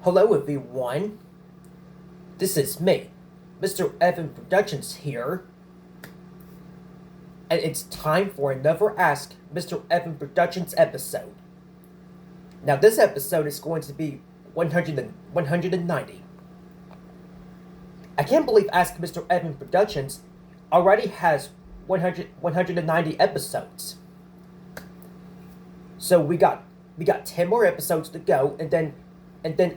Hello everyone, this is me, MrEvan Productions here, and it's time for another Ask MrEvan Productions episode. Now this episode is going to be 190. I can't believe Ask MrEvan Productions already has 190 episodes. So we got 10 more episodes to go, and then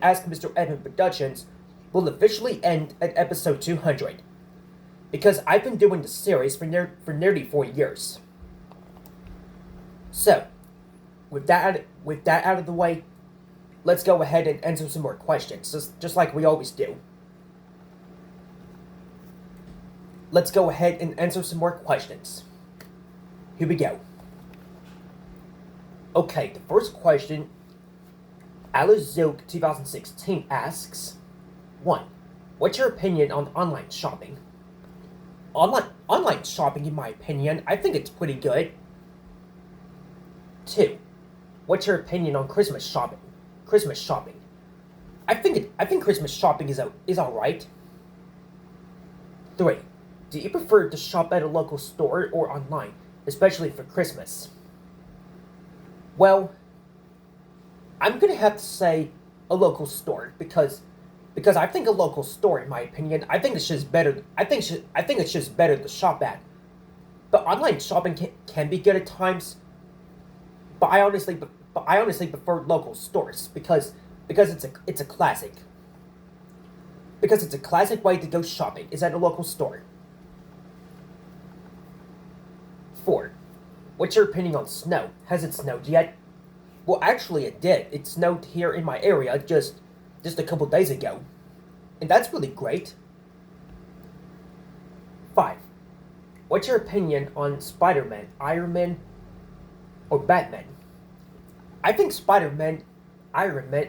Ask MrEvan Productions will officially end at episode 200. Because I've been doing the series for nearly 4 years. So, with that out of the way, let's go ahead and answer some more questions, just like we always do. Let's go ahead and answer some more questions. Here we go. Okay, the first question, Alizoke 2016 asks, 1. What's your opinion on online shopping? Online shopping, in my opinion, I think it's pretty good. 2. What's your opinion on Christmas shopping? I think Christmas shopping is alright. 3. Do you prefer to shop at a local store or online, especially for Christmas? Well, I'm gonna have to say a local store because I think a local store, in my opinion, I think it's just better. I think it's just better to shop at. But online shopping can be good at times. But I honestly prefer local stores because it's a classic. Because it's a classic way to go shopping is at a local store. 4. What's your opinion on snow? Has it snowed yet? Well, actually it did. It snowed here in my area just a couple days ago. And that's really great. 5. What's your opinion on Spider-Man, Iron Man, or Batman? I think Spider-Man, Iron Man,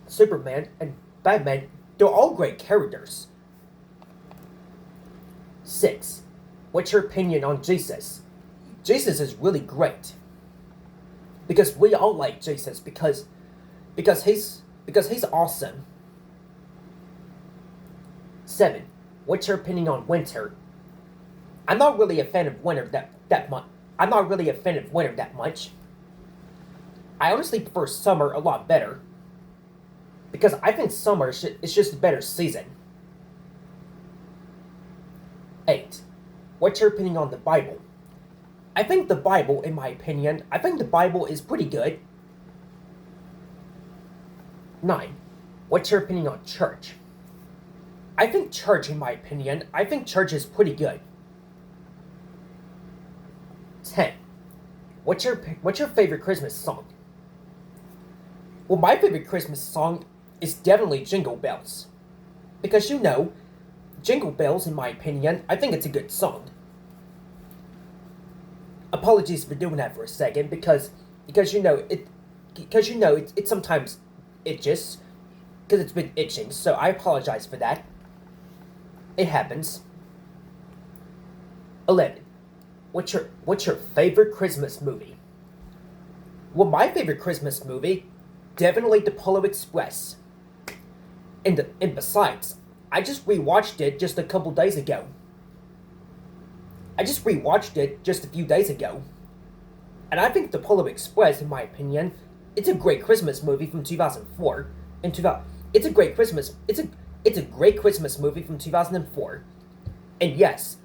Superman, and Batman, they're all great characters. 6. What's your opinion on Jesus? Jesus is really great. Because we all like Jesus because he's awesome. 7. What's your opinion on winter? I'm not really a fan of winter that much. I honestly prefer summer a lot better. Because I think summer is just a better season. 8. What's your opinion on the Bible? I think the Bible, in my opinion, is pretty good. 9. What's your opinion on church? I think church is pretty good. 10. What's your favorite Christmas song? Well, my favorite Christmas song is definitely Jingle Bells. Because Jingle Bells, in my opinion, I think it's a good song. Apologies for doing that for a second, because it sometimes itches, because it's been itching, so I apologize for that. It happens. 11. What's your favorite Christmas movie? Well, my favorite Christmas movie, definitely The Polar Express. And besides, I just rewatched it just a couple days ago. I just rewatched it just a few days ago. And I think The Polar Express, in my opinion, it's a great Christmas movie from 2004. It's a great Christmas movie from 2004. And yes,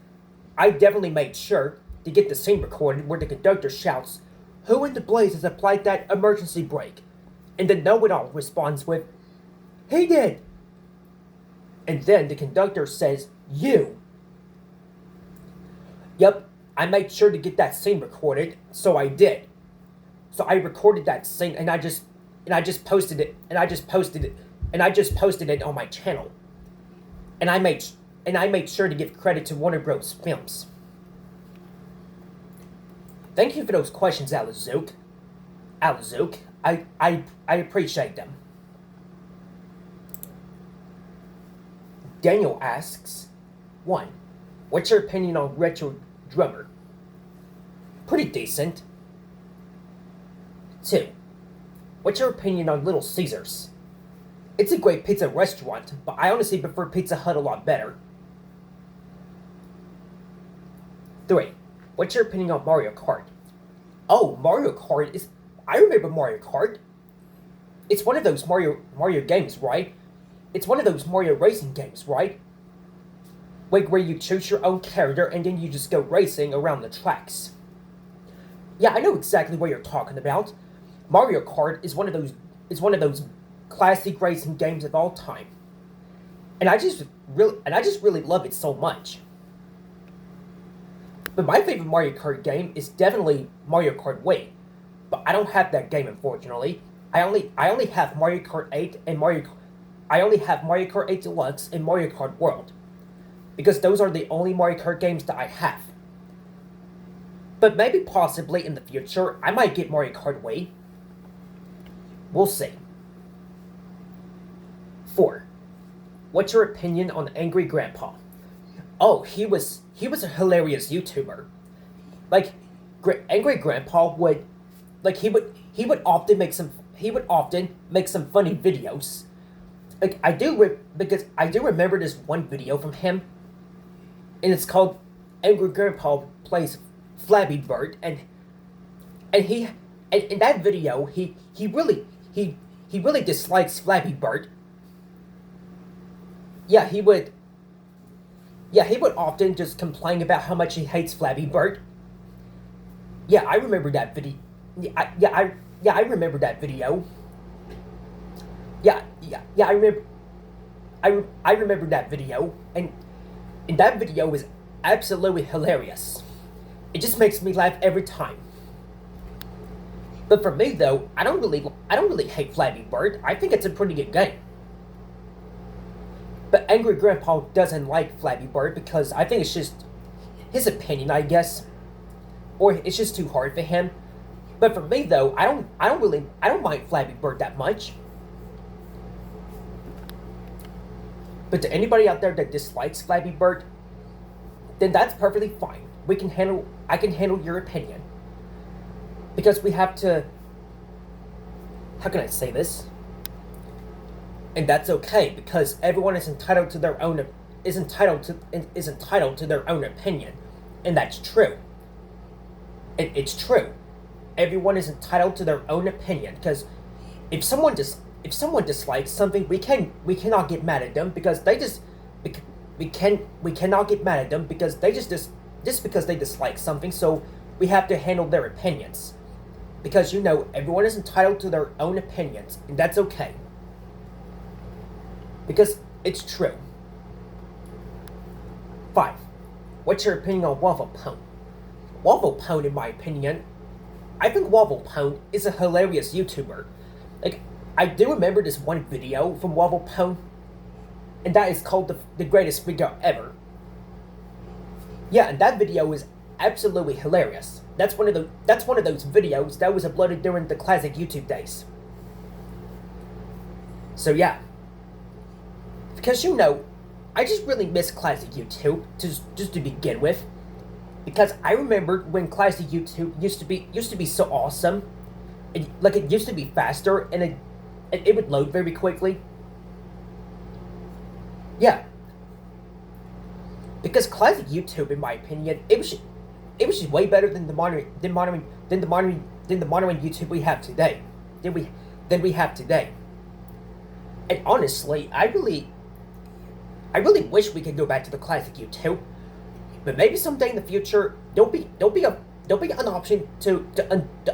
I definitely made sure to get the scene recorded where the conductor shouts, "Who in the blazes applied that emergency brake?" And the know-it-all responds with, "He did." And then the conductor says, "You." Yep, I made sure to get that scene recorded, so I did. So I recorded that scene and I just posted it on my channel. And I made sure to give credit to Warner Bros. Films. Thank you for those questions, Alizoke. I appreciate them. Daniel asks, 1. What's your opinion on Retro Drummer? Pretty decent. 2. What's your opinion on Little Caesars? It's a great pizza restaurant, but I honestly prefer Pizza Hut a lot better. 3. What's your opinion on Mario Kart? Oh, Mario Kart is... I remember Mario Kart. It's one of those Mario games, right? It's one of those Mario racing games, right? Like where you choose your own character and then you just go racing around the tracks. Yeah, I know exactly what you're talking about. Mario Kart is one of those classic racing games of all time. And I just really love it so much. But my favorite Mario Kart game is definitely Mario Kart Wii. But I don't have that game, unfortunately. I only have Mario Kart 8 and I only have Mario Kart 8 Deluxe and Mario Kart World. Because those are the only Mario Kart games that I have. But maybe possibly in the future, I might get Mario Kart Wii. We'll see. 4. What's your opinion on Angry Grandpa? Oh, he was a hilarious YouTuber. Like, Angry Grandpa would, like, he would often make some funny videos. Like, because I do remember this one video from him, and it's called Angry Grandpa Plays Flappy Bird, and in that video he really dislikes Flappy Bird. He would often just complain about how much he hates Flappy Bird. Yeah, I remember that video. I remember that video. I remember that video, and that video was absolutely hilarious. It just makes me laugh every time. But for me though, I don't really hate Flappy Bird. I think it's a pretty good game. But Angry Grandpa doesn't like Flappy Bird because I think it's just his opinion, I guess. Or it's just too hard for him. But for me though, I don't mind Flappy Bird that much. But to anybody out there that dislikes Flappy Bird, then that's perfectly fine. I can handle your opinion. Because we have to, how can I say this? And that's okay, because everyone is entitled to their own opinion. And that's true. It's true. Everyone is entitled to their own opinion, because if someone dislikes something, we cannot get mad at them because we cannot get mad at them because they just because they dislike something. So we have to handle their opinions, because everyone is entitled to their own opinions, and that's okay, because it's true. 5. What's your opinion on Waffle Pone? Waffle Pone, in my opinion, I think Waffle Pone is a hilarious YouTuber. Like, I do remember this one video from Waffle Pone, and that is called the greatest video ever. Yeah, and that video is absolutely hilarious. That's one of those videos that was uploaded during the classic YouTube days. So yeah, because I just really miss classic YouTube just to begin with, because I remember when classic YouTube used to be so awesome. It used to be faster, and it would load very quickly. Yeah. Because classic YouTube, in my opinion, it was just way better than the modern YouTube we have today. Than we have today. And honestly, I really wish we could go back to the classic YouTube. But maybe someday in the future, there'll be an option to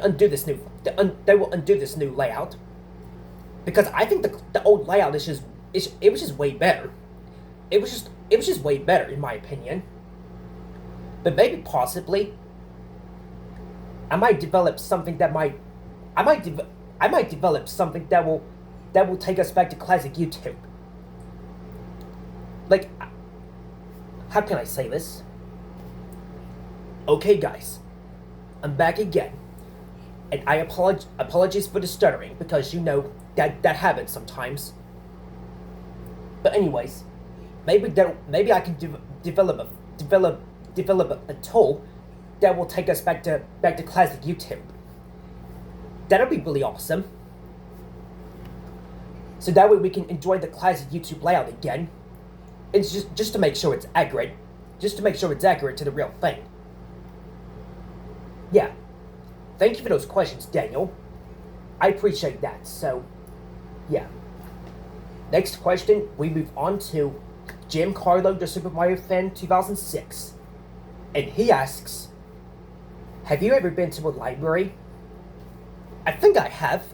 undo this new they will undo this new layout. Because I think the old layout was just way better. It was just way better, in my opinion. But maybe possibly I might develop something that will take us back to classic YouTube. Like, how can I say this? Okay, guys, I'm back again, and I apologize for the stuttering, because that happens sometimes. But anyways, maybe I can develop a tool that will take us back to classic YouTube. That'll be really awesome. so that way we can enjoy the classic YouTube layout again. It's just to make sure it's accurate. Just to make sure it's accurate to the real thing. Yeah. Thank you for those questions, Daniel. I appreciate that. So, yeah. Next question, we move on to Giancarlo, the Super Mario fan, 2006. And he asks, have you ever been to a library? I think I have.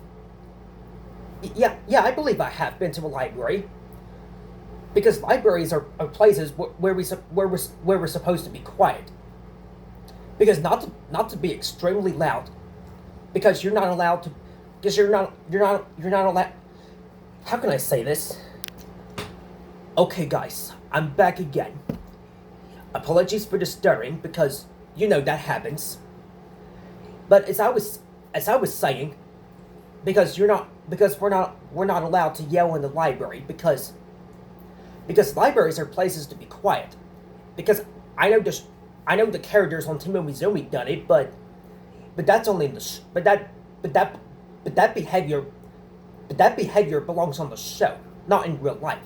Yeah, I believe I have been to a library. Because libraries are places where we're supposed to be quiet. Because not to be extremely loud. Because you're not allowed to. Because you're not allowed. How can I say this? Okay, guys, I'm back again. Apologies for the stirring, because you know that happens. But as I was saying, because we're not allowed to yell in the library, because libraries are places to be quiet. Because I know the characters on Team Umizoomi done it, but that's only in the but that behavior belongs on the show, not in real life.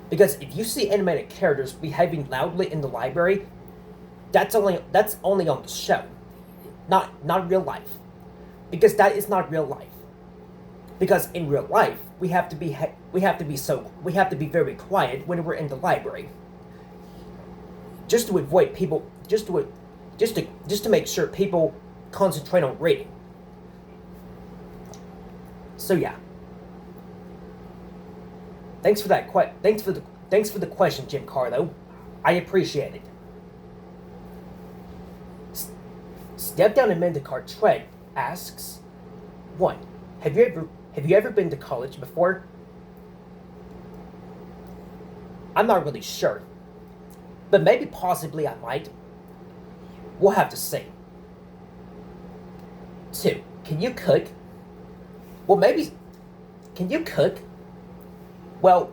Because if you see animated characters behaving loudly in the library, that's only on the show, not real life. Because that is not real life. Because in real life, we have to be very quiet when we're in the library. Just to avoid people, just to make sure people concentrate on reading. So yeah. Thanks for that. Thanks for the question, Giancarlo. I appreciate it. Step Down and Mendicart Tread asks, 1. Have you ever been to college before? I'm not really sure. But maybe possibly I might. We'll have to see. 2. Can you cook? Well, maybe. Can you cook? Well,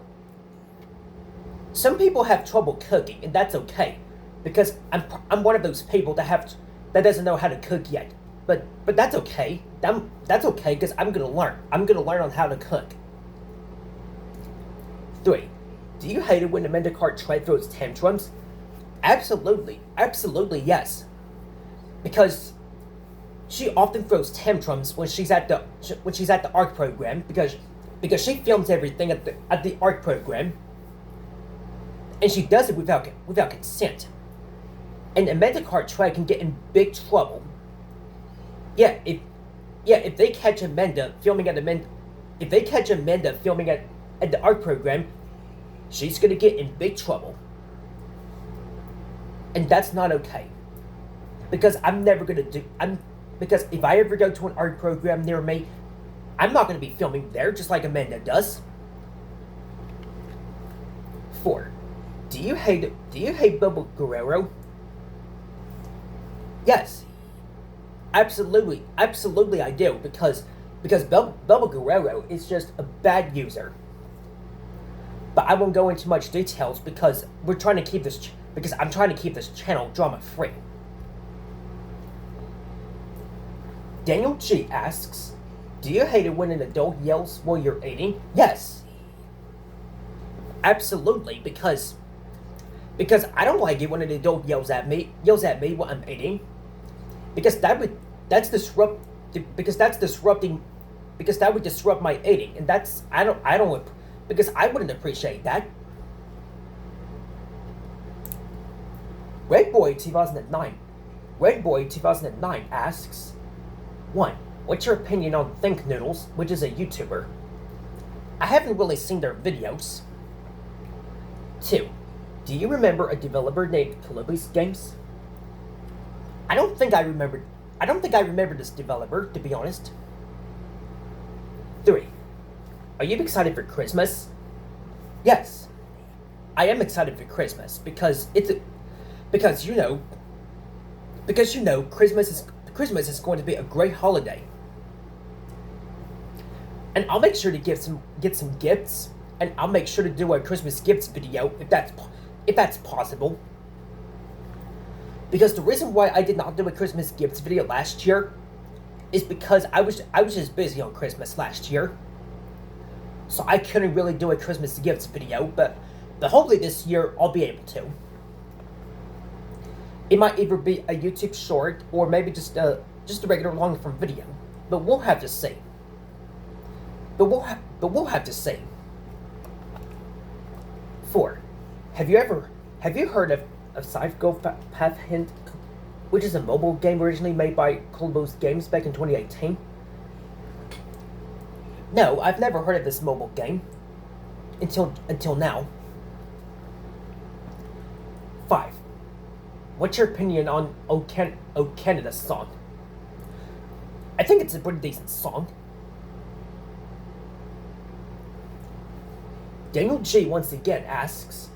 some people have trouble cooking, and that's okay, because I'm one of those people that doesn't know how to cook yet. But that's okay. That's okay, because I'm gonna learn. I'm gonna learn on how to cook. 3. Do you hate it when the Mendicart Tread throws tantrums? Absolutely, yes. Because she often throws tantrums when she's at the art program, because she films everything at the art program, and she does it without consent. And the Mendicart Tread can get in big trouble. Yeah, if they catch Amanda filming at the art program, she's gonna get in big trouble. And that's not okay. Because because if I ever go to an art program near me, I'm not gonna be filming there just like Amanda does. 4. Do you hate Bubble Guerrero? Yes. Absolutely I do, because Bubble Guerrero is just a bad user. But I won't go into much details because I'm trying to keep this channel drama free. Daniel G asks, do you hate it when an adult yells while you're eating? Yes. Absolutely, because I don't like it when an adult yells at me while I'm eating. Because that would disrupt my eating, and because I wouldn't appreciate that. Red Boy 2009 asks, 1. What's your opinion on Think Noodles, which is a YouTuber? I haven't really seen their videos. 2. Do you remember a developer named Colobus Games? I don't think I remember this developer, to be honest. 3. Are you excited for Christmas? Yes. I am excited for Christmas because Christmas is going to be a great holiday. And I'll make sure to get some gifts, and I'll make sure to do a Christmas gifts video if that's possible. Because the reason why I did not do a Christmas gifts video last year is because I was just busy on Christmas last year. so I couldn't really do a Christmas gifts video, but hopefully this year I'll be able to. It might either be a YouTube short or maybe just a regular long form video, but we'll have to see. But we'll have to see. 4. Have you heard of Psychopath Hint, which is a mobile game originally made by Colobos Games back in 2018? No, I've never heard of this mobile game until now. 5. What's your opinion on O Canada's song? I think it's a pretty decent song. Daniel G once again asks,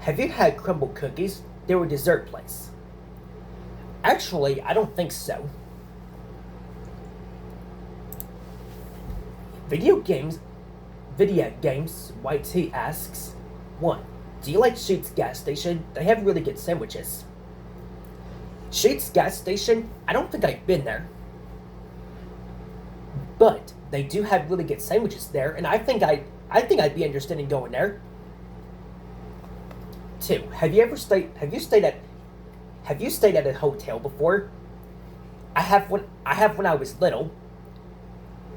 have you had crumble cookies? They were a dessert place. Actually, I don't think so. Video games, YT asks, 1. Do you like Sheetz gas station? They have really good sandwiches. Sheetz gas station? I don't think I've been there. But they do have really good sandwiches there, and I think I'd be interested in going there. 2. Have you stayed at a hotel before? I have when I was little.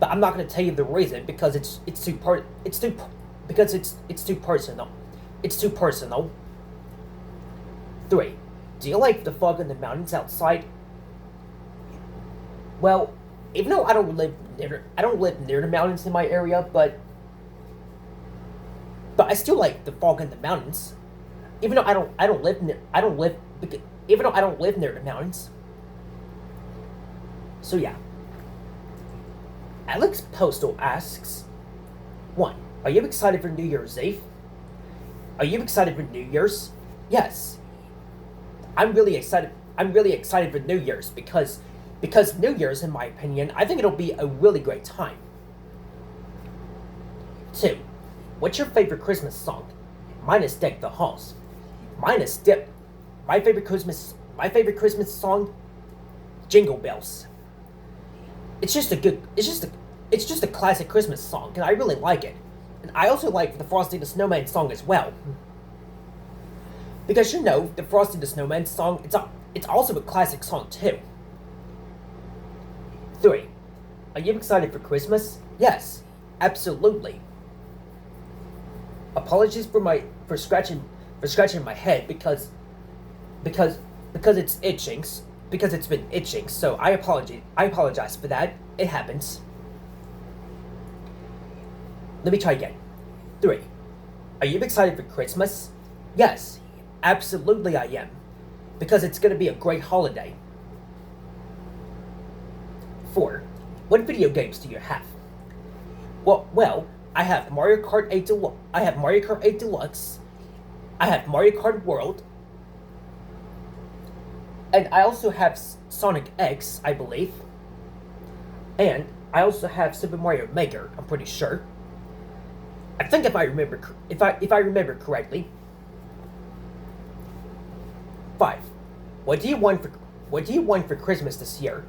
But I'm not going to tell you the reason because it's too personal. It's too personal. 3. Do you like the fog in the mountains outside? Well, even though I don't live near the mountains in my area, but I still like the fog in the mountains. Even though I don't live near the mountains. So yeah. Alex Postal asks, 1. Are you excited for New Year's Eve? Are you excited for New Year's? Yes. I'm really excited for New Year's because New Year's, in my opinion, I think it'll be a really great time. 2. What's your favorite Christmas song? Mine is Deck the Halls. My favorite Christmas song, Jingle Bells. It's just a classic Christmas song, and I really like it. And I also like the Frosty the Snowman song as well. Because the Frosty the Snowman song, it's also a classic song too. 3. Are you excited for Christmas? Yes, absolutely. Apologies for scratching my head because it's itching. Because it's been itching, so I apologize for that. It happens. Let me try again. 3. Are you excited for Christmas? Yes, absolutely I am. Because it's going to be a great holiday. 4. What video games do you have? Well, I have Mario Kart 8 Deluxe. I have Mario Kart World. And I also have Sonic X, I believe. And I also have Super Mario Maker, I'm pretty sure. I think if I remember correctly. 5. What do you want for Christmas this year?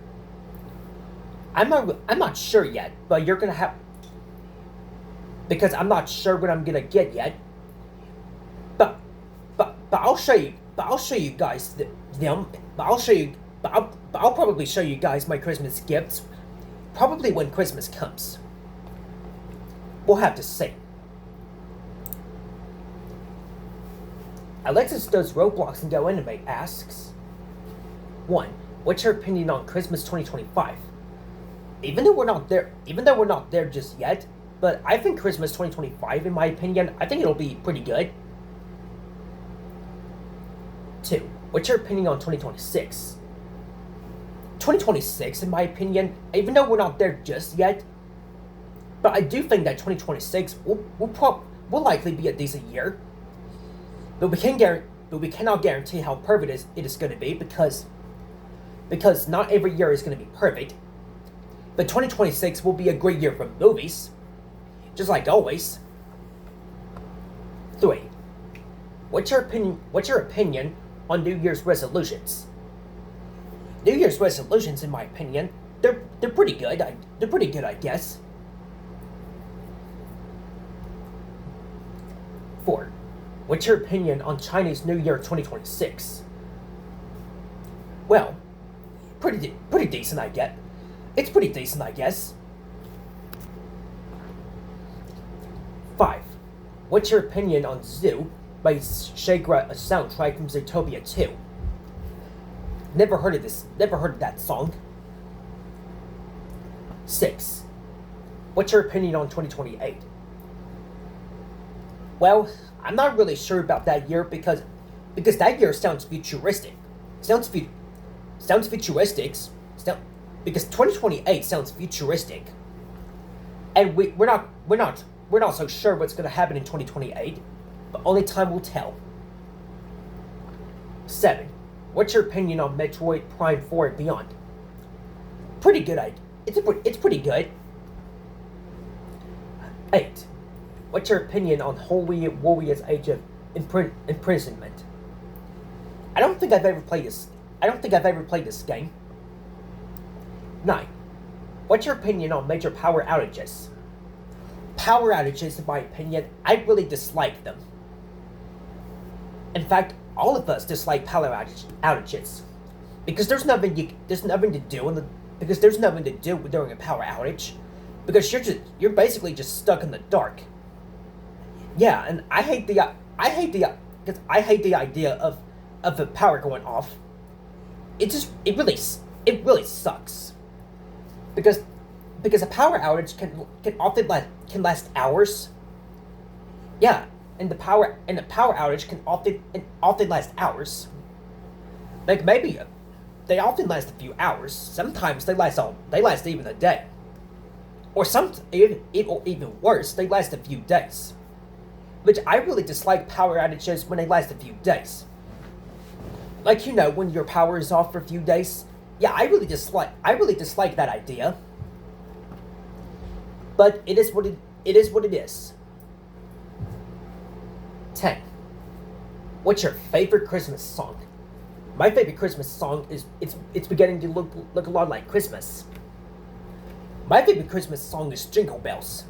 I'm not sure yet, but you're gonna have, because I'm not sure what I'm gonna get yet. But I'll show you guys them. But I'll probably show you guys my Christmas gifts, probably when Christmas comes. We'll have to see. Alexis Does Roblox and Go Anime asks, 1. What's your opinion on Christmas 2025? Even though we're not there just yet, but I think Christmas 2025, in my opinion, I think it'll be pretty good. 2. What's your opinion on 2026? 2026, in my opinion, even though we're not there just yet, but I do think that 2026 will likely be a decent year. But we cannot guarantee how perfect it is going to be because not every year is going to be perfect. But 2026 will be a great year for movies, just like always. 3. What's your opinion on New Year's resolutions? New Year's resolutions, in my opinion, they're pretty good. They're pretty good, I guess. 4. What's your opinion on Chinese New Year 2026? Well, pretty decent, I get. It's pretty decent, I guess. 5. What's your opinion on Zoo by Shagra, a soundtrack from Zootopia 2? Never heard of that song. 6. What's your opinion on 2028? Well, I'm not really sure about that year because that year sounds futuristic. Sounds futuristic. Because 2028 sounds futuristic. And we're not so sure what's going to happen in 2028, but only time will tell. 7. What's your opinion on Metroid Prime 4 and Beyond? Pretty good. It's pretty good. 8. What's your opinion on Holy Warrior's Age of Imprisonment? I don't think I've ever played this game. 9. What's your opinion on major power outages? Power outages, in my opinion, I really dislike them. In fact, all of us dislike power outages because there's nothing to do during a power outage because you're basically just stuck in the dark. Yeah, and I hate the idea of the power going off. It really sucks. Because a power outage can last hours. Yeah, and the power outage can often last hours. Like maybe they often last a few hours. Sometimes they last even a day. Or even worse, they last a few days. Which I really dislike power outages when they last a few days. Like when your power is off for a few days. Yeah, I really dislike that idea. But it is what it is. 10. What's your favorite Christmas song? My favorite Christmas song is it's beginning to look a lot like Christmas. My favorite Christmas song is Jingle Bells.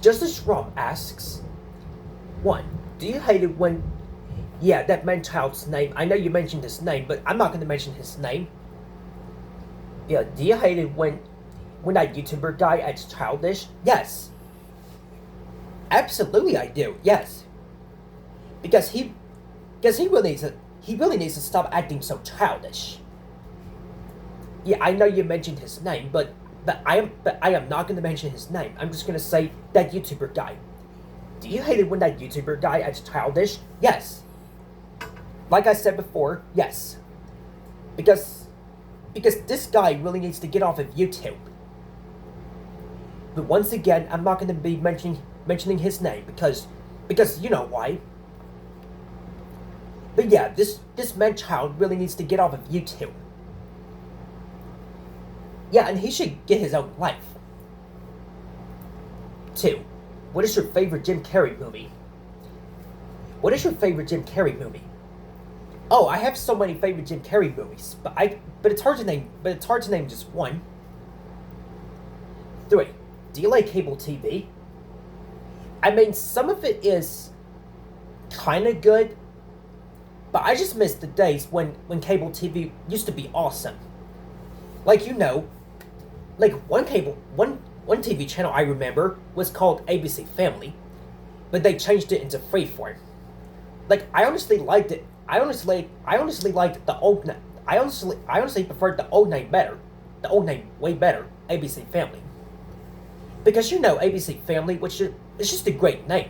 Justice Rom asks, 1. Do you hate it when... Yeah, that man-child's name. I know you mentioned his name, but I'm not going to mention his name. Yeah, do you hate it when that YouTuber guy acts childish? Yes. Absolutely I do, yes. Because he really needs to stop acting so childish. Yeah, I know you mentioned his name, but I am not going to mention his name. I'm just going to say that YouTuber guy. Do you hate it when that YouTuber guy acts childish? Yes. Like I said before, yes. Because this guy really needs to get off of YouTube. But once again, I'm not going to be mentioning his name because you know why. But yeah, this man-child really needs to get off of YouTube. Yeah, and he should get his own life. 2. What is your favorite Jim Carrey movie? What is your favorite Jim Carrey movie? Oh, I have so many favorite Jim Carrey movies, but it's hard to name just one. 3. Do you like cable TV? I mean, some of it is kind of good, but I just miss the days when cable TV used to be awesome. Like one TV channel I remember was called ABC Family, but they changed it into Freeform. Like I honestly liked it. I honestly liked the old. I honestly preferred the old name better. The old name way better. ABC Family. Because ABC Family, which is just a great name.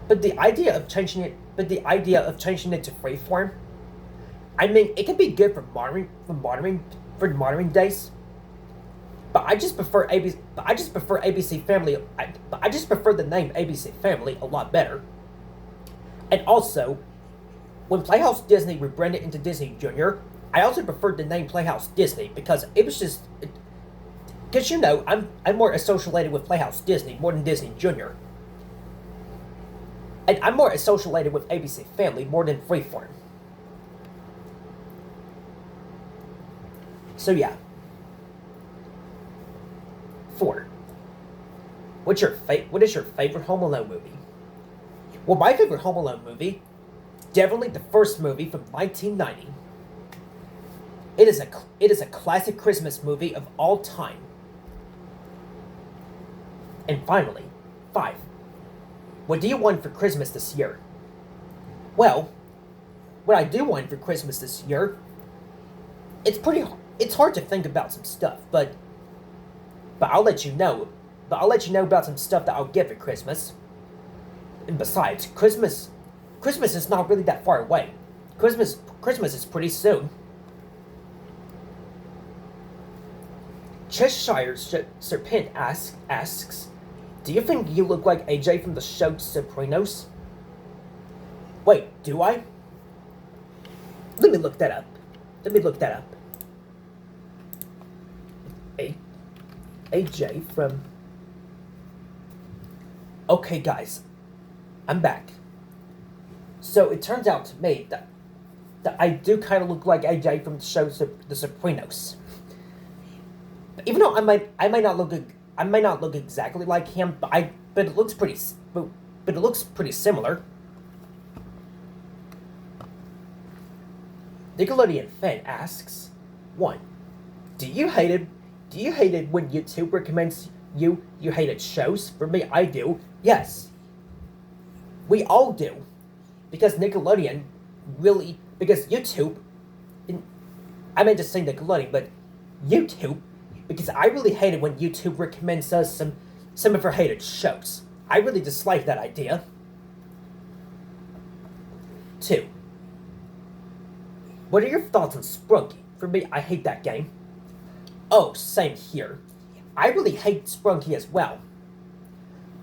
But the idea of changing it to Freeform, I mean, it can be good for modern days. But I just prefer ABC Family. I just prefer the name ABC Family a lot better. And also, when Playhouse Disney rebranded into Disney Junior, I also preferred the name Playhouse Disney because it was just. Because I'm more associated with Playhouse Disney more than Disney Junior. And I'm more associated with ABC Family more than Freeform. So yeah. What is your favorite Home Alone movie? Well, my favorite Home Alone movie, definitely the first movie from 1990. It is a classic Christmas movie of all time. And finally, 5. What do you want for Christmas this year? Well, what I do want for Christmas this year, it's hard to think about some stuff, but I'll let you know. But I'll let you know about some stuff that I'll get for Christmas. And besides, Christmas is not really that far away. Christmas is pretty soon. Cheshire Serpent asks, do you think you look like AJ from the show Sopranos? Wait, do I? Let me look that up. AJ from... Okay, guys. I'm back. So it turns out to me that I do kind of look like AJ from the show The Sopranos. Even though I might not look exactly like him, but it looks pretty similar. Nickelodeon fan asks, 1. Do you hate it when YouTube recommends you hated shows? For me, I do. Yes. We all do. Because Nickelodeon because YouTube, I meant to say Nickelodeon, but YouTube, because I really hate it when YouTube recommends us some of her hated shows. I really dislike that idea. 2. What are your thoughts on Sprunky? For me, I hate that game. Oh, same here. I really hate Sprunky as well.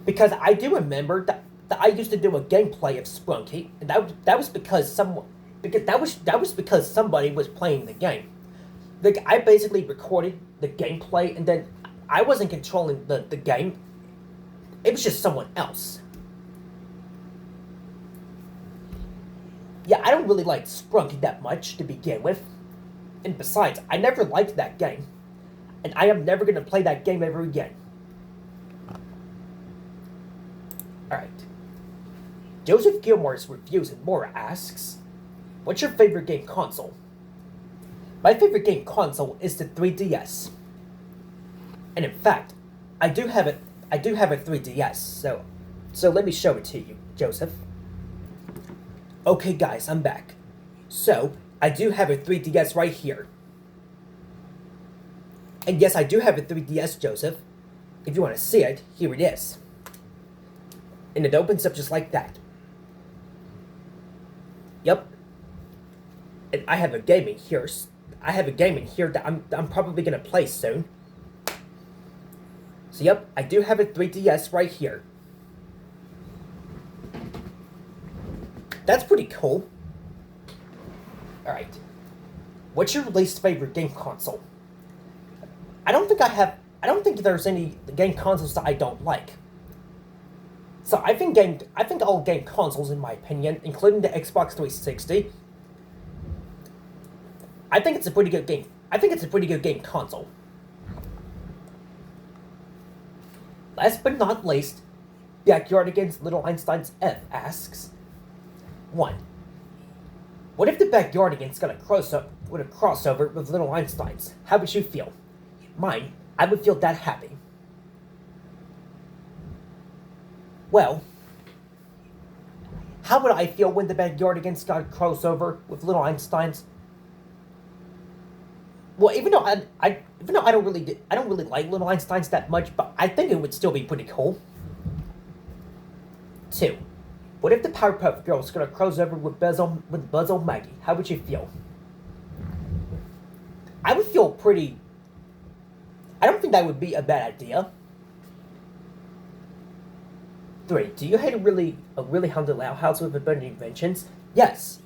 Because I do remember that I used to do a gameplay of Sprunky, and that was because somebody was playing the game. Like, I basically recorded the gameplay, and then I wasn't controlling the game. It was just someone else. Yeah, I don't really like Sprunky that much to begin with. And besides, I never liked that game. And I am never going to play that game ever again. Alright. Joseph Gilmore's Reviews and More asks, what's your favorite game console? My favorite game console is the 3DS. And in fact, I do have a 3DS, so let me show it to you, Joseph. Okay guys, I'm back. So, I do have a 3DS right here. And yes, I do have a 3DS, Joseph. If you want to see it, here it is. And it opens up just like that. Yep. And I have a game in here. I have a game in here that I'm probably gonna play soon. So yep, I do have a 3DS right here. That's pretty cool. Alright. What's your least favorite game console? I don't think there's any game consoles that I don't like. So I think all game consoles, in my opinion, including the Xbox 360, I think it's a pretty good game. I think it's a pretty good game console. Last but not least, Backyardigans Little Einsteins F asks, 1. What if the Backyardigans got a crossover with Little Einsteins? How would you feel? Mine, I would feel that happy. Well, how would I feel when the Backyardigans got a crossover with Little Einsteins? Well, even though I don't really like Little Einsteins that much, but I think it would still be pretty cool. 2. What if the Powerpuff Girls got a crossover with Buzz Maggie? How would you feel? I would feel pretty... I don't think that would be a bad idea. 3. Do you hate a really haunted loud house with a bunch of inventions? Yes,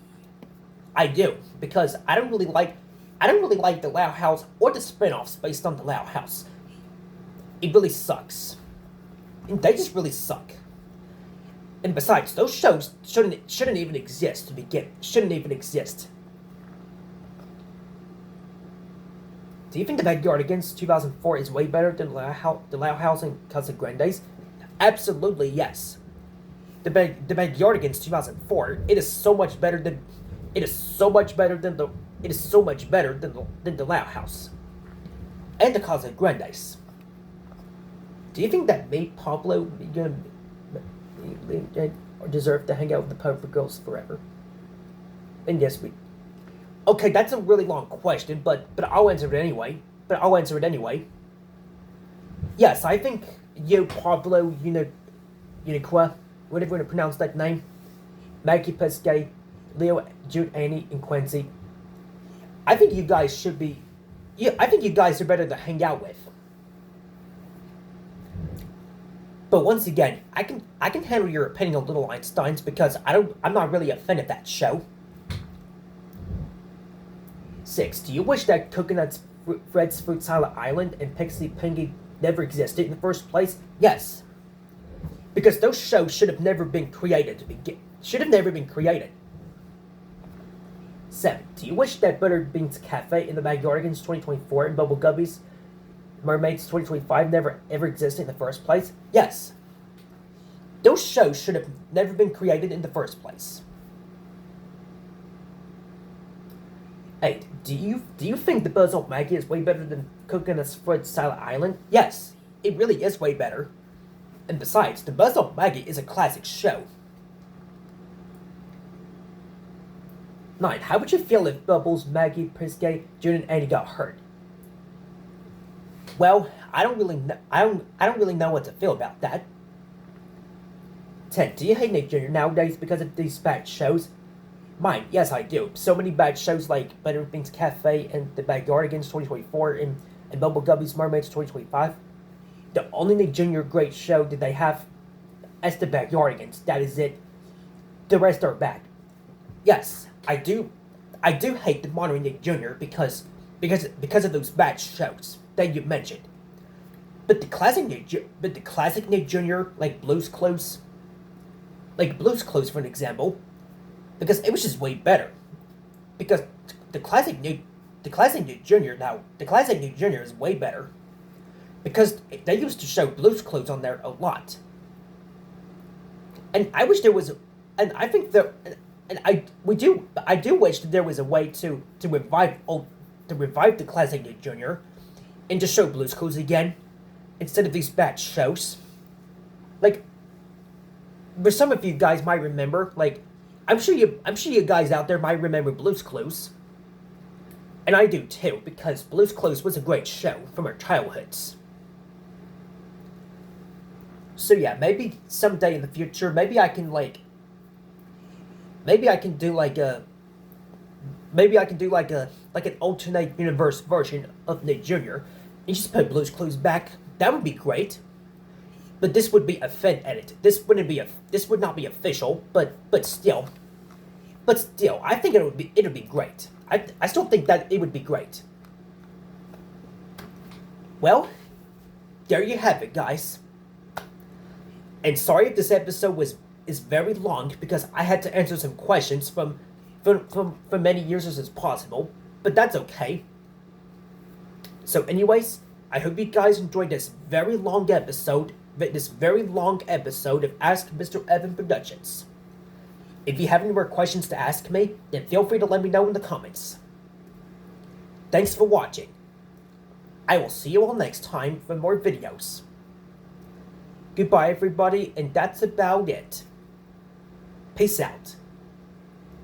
I do, because I don't really like the Loud House or the spin-offs based on the Loud House. It really sucks. And they just really suck. And besides, those shows shouldn't even exist to begin. Shouldn't even exist. Do you think the Backyardigans 2004 is way better than the Loud House and Casa Grandes? Absolutely yes. The Backyardigans 2004. It is so much better than. It is so much better than the. It is so much better than the Loud House. And the Casa Grandes. Do you think that me, Pablo, deserve to hang out with the Powerful Girls forever? And yes, we. Okay, that's a really long question, but I'll answer it anyway. Yes, I think you, Pablo, Uniqua, whatever you want to pronounce that name, Maggie Pesquet, Leo, Jude, Annie, and Quincy. I think you guys should be. Yeah, I think you guys are better to hang out with. But once again, I can handle your opinion on Little Einsteins because I'm not really a fan of that show. 6. Do you wish that Coconut's Fred's Fruit Salad Island and Pixie Pingy never existed in the first place? Yes. Because those shows should have never been created to begin. 7. Do you wish that Buttered Beans Cafe in the Backyardigans 2024 and Bubble Guppies Mermaids 2025 never ever existed in the first place? Yes. Those shows should have never been created in the first place. 8. Do you think the Buzz Off Maggie is way better than Coconut's Fred Salad Island? Yes, it really is way better. And besides, the Buzz Off Maggie is a classic show. 9. How would you feel if Bubbles, Maggie, Prisgay, June, and Annie got hurt? Well, I don't really know what to feel about that. 10. Do you hate Nick Jr. nowadays because of these bad shows? Mine, yes I do. So many bad shows like Better Things Cafe and The Backyardigans 2024 and Bubble Guppies Mermaids 2025. The only Nick Jr. great show that they have is The Backyardigans. That is it. The rest are bad. Yes, I do hate the modern Nick Jr. because of those bad shows that you mentioned. But the classic Nick Jr. like Blue's Clues for an example, because it was just way better. Because the classic Nick Jr. is way better. Because they used to show Blue's Clues on there a lot. And I wish there was, and I think there, and I do wish that there was a way to revive the classic Nick Jr. and to show Blue's Clues again instead of these bad shows. Like, for some of you guys might remember, like, I'm sure you guys out there might remember Blue's Clues. And I do too, because Blue's Clues was a great show from our childhoods. So yeah, maybe someday in the future, maybe I can do like an alternate universe version of Nick Jr. and just put Blue's Clues back. That would be great. But this would be a fan edit. This would not be official, but still, I think it would be great. I still think that it would be great. Well, there you have it, guys. And sorry if this episode is very long because I had to answer some questions from many users as possible, but that's okay. So anyways, I hope you guys enjoyed this very long episode of Ask Mr. Evan Productions. If you have any more questions to ask me, then feel free to let me know in the comments. Thanks for watching. I will see you all next time for more videos. Goodbye everybody, and that's about it. Peace out.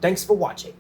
Thanks for watching.